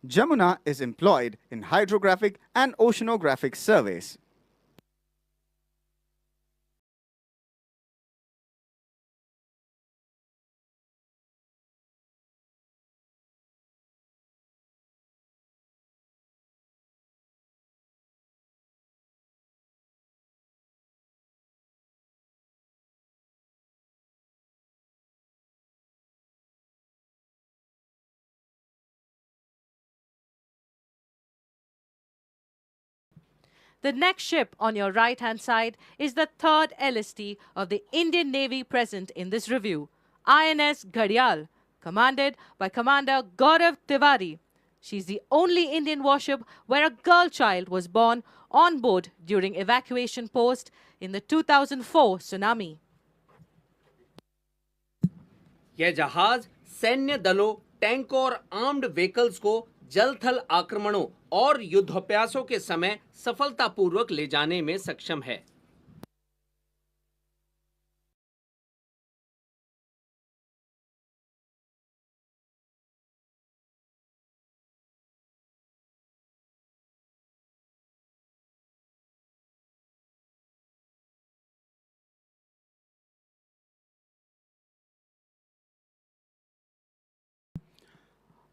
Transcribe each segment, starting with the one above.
Jamuna is employed in hydrographic and oceanographic surveys. The next ship on your right hand side is the third LST of the Indian Navy present in this review, INS Ghadial, commanded by Commander Gaurav Tiwari. She's the only Indian warship where a girl child was born on board during evacuation post in the 2004 tsunami. यह जहाज सैन्य दलों, टैंकों और armed vehicles को जल थल आक्रमणों और युद्धाभ्यासों के समय सफलतापूर्वक ले जाने में सक्षम है.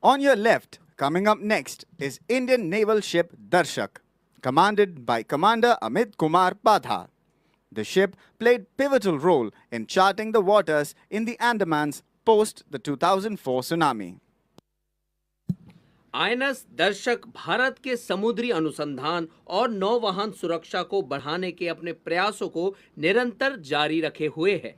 On your left, coming up next, is Indian naval ship Darshak, commanded by Commander Amit Kumar Padha. The ship played pivotal role in charting the waters in the Andamans post the 2004 tsunami. INS दर्शक भारत के समुद्री अनुसंधान और नौवहन सुरक्षा को बढ़ाने के अपने प्रयासों को निरंतर जारी रखे हुए है.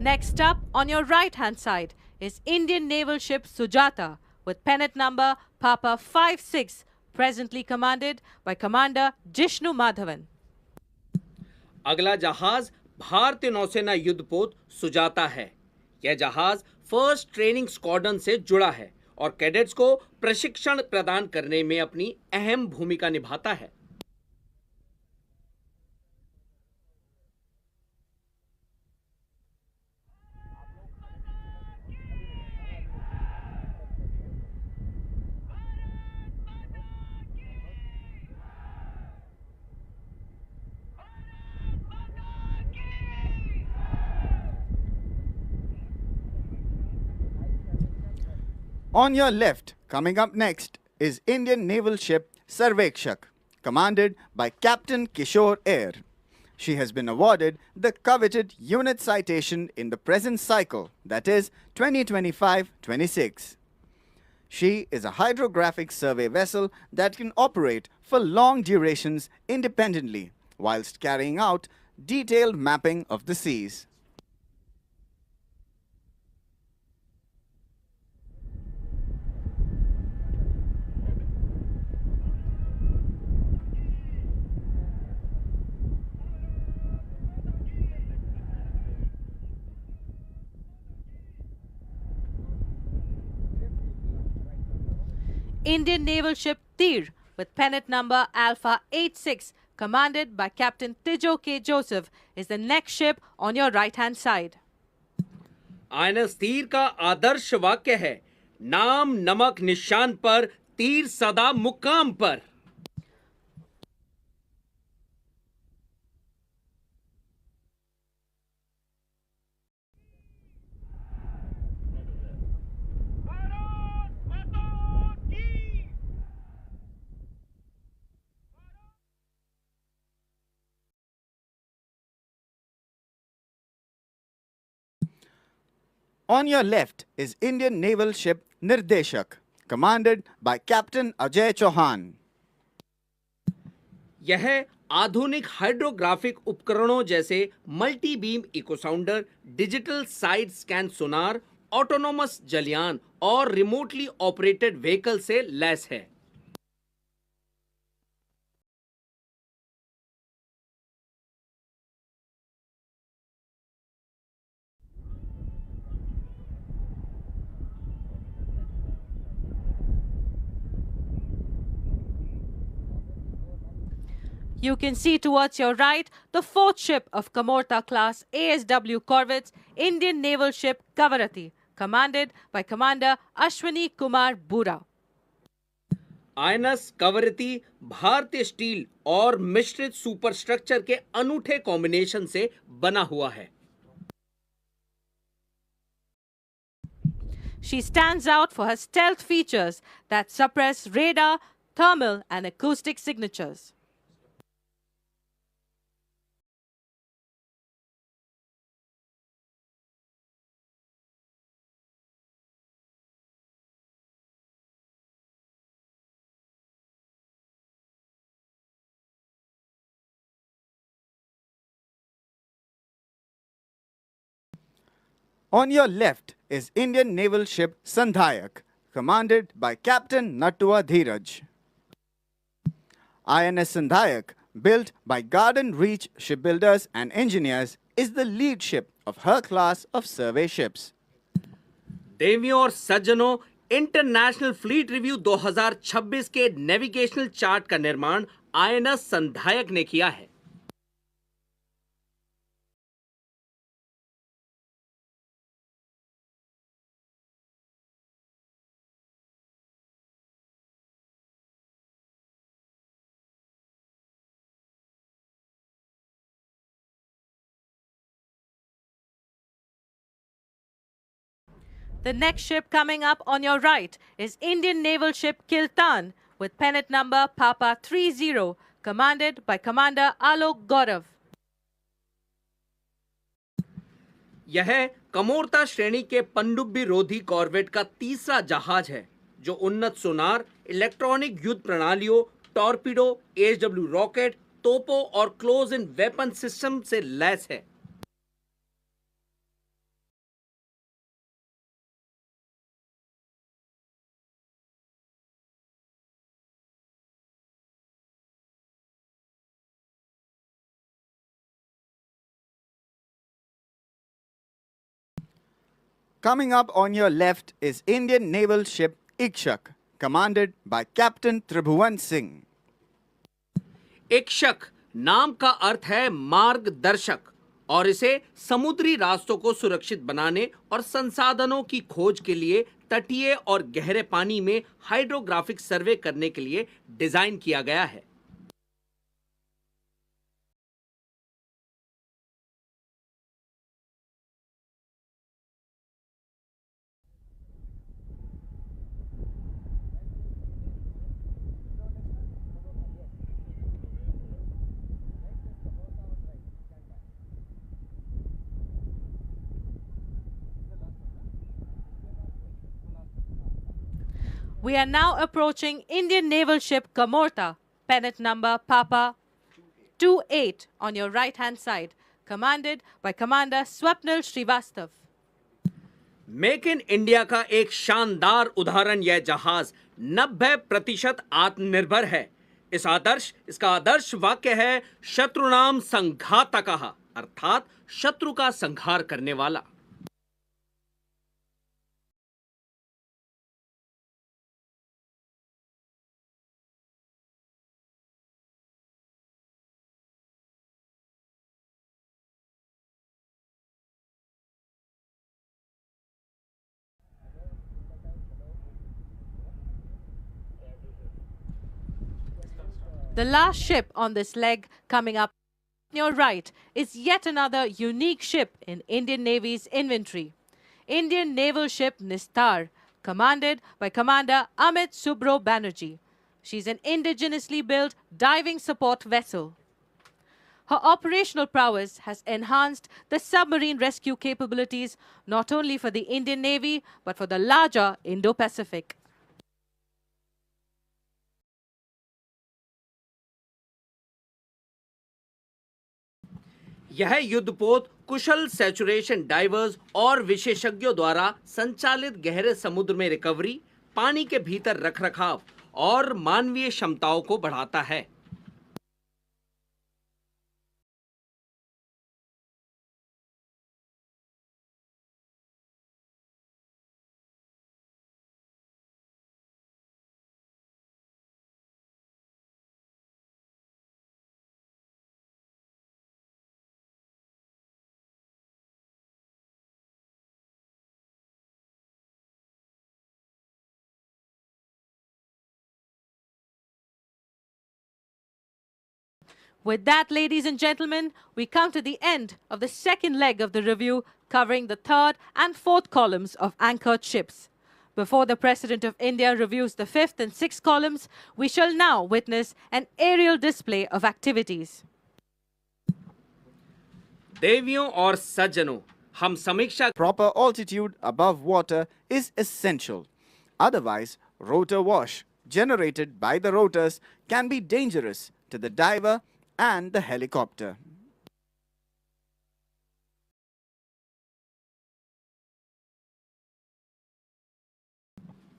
Next up, on your right hand side, is Indian naval ship Sujata with pennant number Papa 56, presently commanded by Commander Jishnu Madhavan. अगला जहाज भारतीय नौसेना युद्धपोत सुजाता है. यह जहाज फर्स्ट ट्रेनिंग स्क्वाड्रन से जुड़ा है और कैडेट्स को प्रशिक्षण प्रदान करने में अपनी अहम भूमिका निभाता है. On your left, coming up next, is Indian naval ship Sarvekshak, commanded by Captain Kishore Air. She has been awarded the coveted unit citation in the present cycle, that is 2025-26. She is a hydrographic survey vessel that can operate for long durations independently whilst carrying out detailed mapping of the seas. Indian naval ship Tir with pennant number Alpha 86, commanded by Captain Tijo K. Joseph, is the next ship on your right hand side. INS तीर का आदर्श वाक्य है, नाम नमक निशान पर, तीर सदा मुकाम पर. On your left is Indian naval ship Nirdeshak, commanded by Captain Ajay Chauhan. यह आधुनिक हाइड्रोग्राफिक उपकरणों जैसे multi beam echosounder, digital side scan sonar, autonomous जलयान और रिमोटली ऑपरेटेड व्हीकल से लैस है. You can see towards your right the fourth ship of Kamorta class ASW corvettes, Indian naval ship Kavarati, commanded by Commander Ashwani Kumar Bura. INS Kavaratti भारतीय steel और मिश्रित superstructure के अनूठे कॉम्बिनेशन से बना हुआ है। She stands out for her stealth features that suppress radar, thermal, and acoustic signatures. On your left is Indian naval ship Sandhayak, commanded by Captain Nattua Dheeraj. INS Sandhayak, built by Garden Reach shipbuilders and engineers, is the lead ship of her class of survey ships. देवियों और सज्जनों, international fleet review 2026 के navigational chart का निर्माण INS संधायक ने किया है। The next ship coming up on your right is Indian naval ship Kiltan with pennant number Papa 30, commanded by Commander Alok Gaurav. यह कमोरता श्रेणी के पनडुब्बी रोधी कॉर्वेट का तीसरा जहाज है जो उन्नत सोनार, इलेक्ट्रॉनिक युद्ध प्रणालियों, टॉर्पीडो, एचडब्ल्यू रॉकेट, तोपों और क्लोज इन वेपन सिस्टम से लैस है। Coming up on your left is Indian naval ship Ikshak, commanded by Captain Tribhuvan Singh. इक्शक नाम का अर्थ है मार्गदर्शक और इसे समुद्री रास्तों को सुरक्षित बनाने और संसाधनों की खोज के लिए तटीय और गहरे पानी में हाइड्रोग्राफिक सर्वे करने के लिए डिजाइन किया गया है। We are now approaching Indian naval ship Kamorta, pennant number Papa 28 on your right hand side, commanded by Commander Swapnil Srivastav. Make in India का एक शानदार उदाहरण यह जहाज 90% आत्मनिर्भर है। इसका आदर्श वाक्य है शत्रुनाम संघातकः, अर्थात शत्रु का संहार करने वाला। The last ship on this leg coming up on your right is yet another unique ship in Indian Navy's inventory. Indian naval ship Nistar, commanded by Commander Amit Subro Banerjee. She's an indigenously built diving support vessel. Her operational prowess has enhanced the submarine rescue capabilities not only for the Indian Navy but for the larger Indo-Pacific. यह युद्धपोत कुशल saturation diverse और विशेषज्ञों द्वारा संचालित गहरे समुद्र में recovery, पानी के भीतर रखरखाव और मानवीय क्षमताओं को बढ़ाता है। With that, ladies and gentlemen, we come to the end of the second leg of the review, covering the third and fourth columns of anchored ships. Before the President of India reviews the fifth and sixth columns, we shall now witness an aerial display of activities. देवियों और सज्जनों, हम समीक्षा Proper altitude above water is essential. Otherwise, rotor wash generated by the rotors can be dangerous to the diver and the helicopter.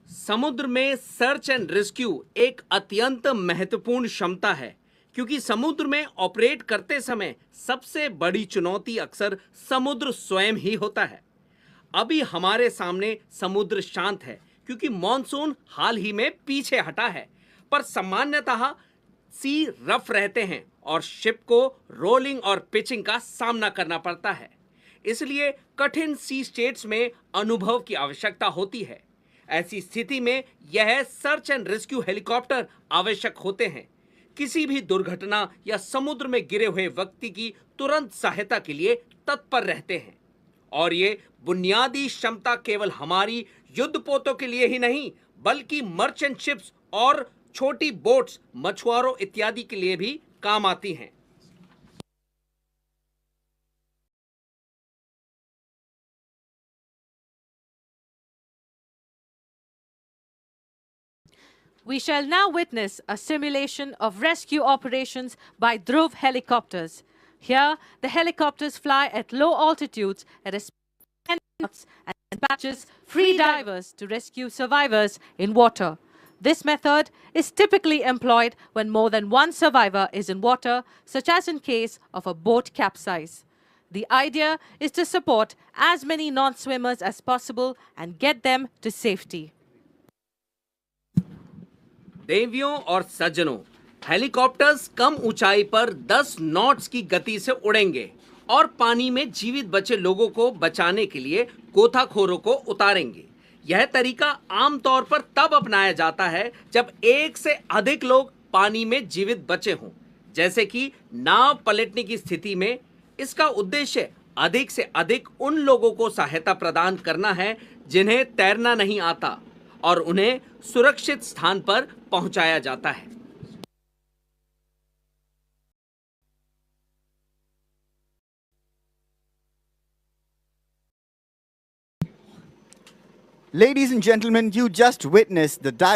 समुद्र में search and rescue एक अत्यंत महत्वपूर्ण क्षमता है, क्योंकि समुद्र में ऑपरेट करते समय सबसे बड़ी चुनौती अक्सर समुद्र स्वयं ही होता है। अभी हमारे सामने समुद्र शांत है क्योंकि मॉनसून हाल ही में पीछे हटा है, पर सामान्यतः सी रफ रहते हैं और शिप को रोलिंग और पिचिंग का सामना करना पड़ता है। इसलिए कठिन सी स्टेट्स में अनुभव की आवश्यकता होती है। ऐसी स्थिति में यह सर्च एंड रेस्क्यू हेलीकॉप्टर आवश्यक होते हैं। किसी भी दुर्घटना या समुद्र में गिरे हुए व्यक्ति की तुरंत सहायता के लिए तत्पर रहते हैं। और ये बुनियादी क्षमता केवल हमारी युद्धपोतों के लिए ही नहीं, बल्कि मर्चेंट शिप्स और छोटी बोट्स, मछुआरों इत्यादि के लिए भी काम आती हैं। We shall now witness a simulation of rescue operations by Dhruv helicopters. Here, the helicopters fly at low altitudes at a speed of 10 knots and dispatches free divers to rescue survivors in water. This method is typically employed when more than one survivor is in water, such as in case of a boat capsize. The idea is to support as many non-swimmers as possible and get them to safety. देवियों और सज्जनों, helicopters कम ऊंचाई पर 10 knots की गति से उड़ेंगे और पानी में जीवित बचे लोगों को बचाने के लिए गोताखोरों को उतारेंगे। यह तरीका आमतौर पर तब अपनाया जाता है जब एक से अधिक लोग पानी में जीवित बचे हों, जैसे कि नाव पलटने की स्थिति में। इसका उद्देश्य अधिक से अधिक उन लोगों को सहायता प्रदान करना है जिन्हें तैरना नहीं आता और उन्हें सुरक्षित स्थान पर पहुंचाया जाता है। Ladies and gentlemen, you just witnessed the diver